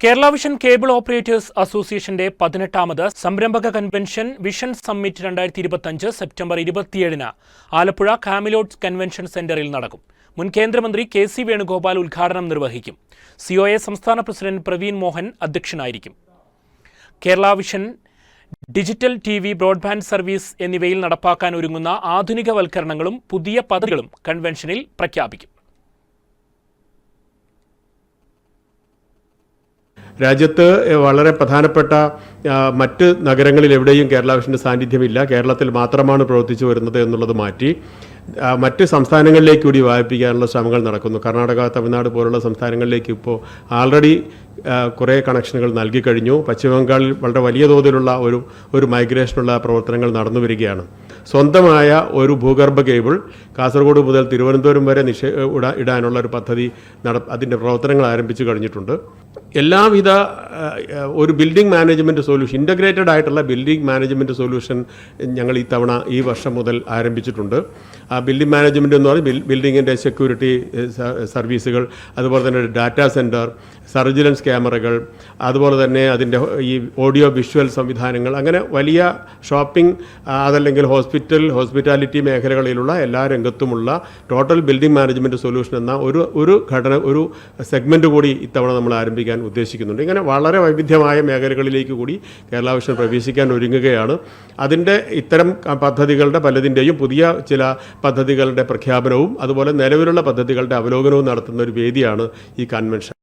Kerala vision cable operators അസോസിയേഷന്റെ 18ാമത് സംരംഭക കൺവെൻഷൻ വിഷൻ സമ്മിറ്റ് 2025 സെപ്റ്റംബർ 27-ന് ആലപ്പുഴ കാമിലോട്ട് കൺവെൻഷൻ സെന്ററിൽ നടക്കും. മുൻ കേന്ദ്രമന്ത്രി കെ.സി. വേണുഗോപാൽ ഉദ്ഘാടനം നിർവഹിക്കും. COA സംസ്ഥാന പ്രസിഡന്റ് പ്രവീൺ മോഹൻ അധ്യക്ഷനായിരിക്കും. Kerala vision digital TV, broadband service എന്നിവയിൽ നടപ്പാക്കാൻ ഒരുങ്ങുന്ന ആധുനികവൽക്കരണങ്ങളും പുതിയ പദ്ധതികളും കൺവെൻഷനിൽ പ്രഖ്യാപിക്കും. രാജ്യത്ത് വളരെ പ്രധാനപ്പെട്ട മറ്റ് നഗരങ്ങളിൽ എവിടെയും കേരള വിഷൻ്റെ സാന്നിധ്യമില്ല. കേരളത്തിൽ മാത്രമാണ് പ്രവർത്തിച്ചു വരുന്നത് എന്നുള്ളത് മാറ്റി മറ്റ് സംസ്ഥാനങ്ങളിലേക്ക് കൂടി വ്യാപിപ്പിക്കാനുള്ള ശ്രമങ്ങൾ നടക്കുന്നു. കർണാടക, തമിഴ്നാട് പോലുള്ള സംസ്ഥാനങ്ങളിലേക്ക് ഇപ്പോൾ ആൾറെഡി കുറേ കണക്ഷനുകൾ നൽകി കഴിഞ്ഞു. പശ്ചിമബംഗാളിൽ വളരെ വലിയ തോതിലുള്ള ഒരു മൈഗ്രേഷനുള്ള പ്രവർത്തനങ്ങൾ നടന്നു വരികയാണ്. സ്വന്തമായ ഒരു ഭൂഗർഭ കേബിൾ കാസർഗോഡ് മുതൽ തിരുവനന്തപുരം വരെ ഇടാനുള്ള ഒരു പദ്ധതി അതിൻ്റെ പ്രവർത്തനങ്ങൾ ആരംഭിച്ചു കഴിഞ്ഞിട്ടുണ്ട്. എല്ലാവിധ ഒരു ബിൽഡിംഗ് മാനേജ്മെൻറ്റ് സൊല്യൂഷൻ, ഇൻ്റഗ്രേറ്റഡ് ആയിട്ടുള്ള ബിൽഡിംഗ് മാനേജ്മെൻറ്റ് സൊല്യൂഷൻ ഞങ്ങൾ ഈ വർഷം മുതൽ ആരംഭിച്ചിട്ടുണ്ട്. ആ ബിൽഡിംഗ് മാനേജ്മെൻറ്റ് എന്ന് പറഞ്ഞാൽ ബിൽഡിങ്ങിൻ്റെ സെക്യൂരിറ്റി സർവീസുകൾ, അതുപോലെ തന്നെ ഡാറ്റാ സെൻറ്റർ, സർജിലൻസ് ക്യാമറകൾ, അതുപോലെ തന്നെ അതിൻ്റെ ഈ ഓഡിയോ വിഷ്വൽ സംവിധാനങ്ങൾ, അങ്ങനെ വലിയ ഷോപ്പിംഗ് അതല്ലെങ്കിൽ ഹോസ്പിറ്റാലിറ്റി മേഖലകളിലുള്ള എല്ലാ രംഗത്തുമുള്ള ടോട്ടൽ ബിൽഡിംഗ് മാനേജ്മെൻറ്റ് സൊല്യൂഷൻ എന്ന ഒരു സെഗ്മെൻറ്റ് കൂടി ഇത്തവണ നമ്മൾ ആരംഭിക്കാൻ ഉദ്ദേശിക്കുന്നുണ്ട്. ഇങ്ങനെ വളരെ വൈവിധ്യമായ മേഖലകളിലേക്ക് കൂടി കേരള വിഷൻ പ്രവേശിക്കാൻ ഒരുങ്ങുകയാണ്. അതിൻ്റെ ഇത്തരം പദ്ധതികളുടെ പലതിൻ്റെയും പുതിയ ചില പദ്ധതികളുടെ പ്രഖ്യാപനവും അതുപോലെ നിലവിലുള്ള പദ്ധതികളുടെ അവലോകനവും നടത്തുന്ന ഒരു വേദിയാണ് ഈ കൺവെൻഷൻ.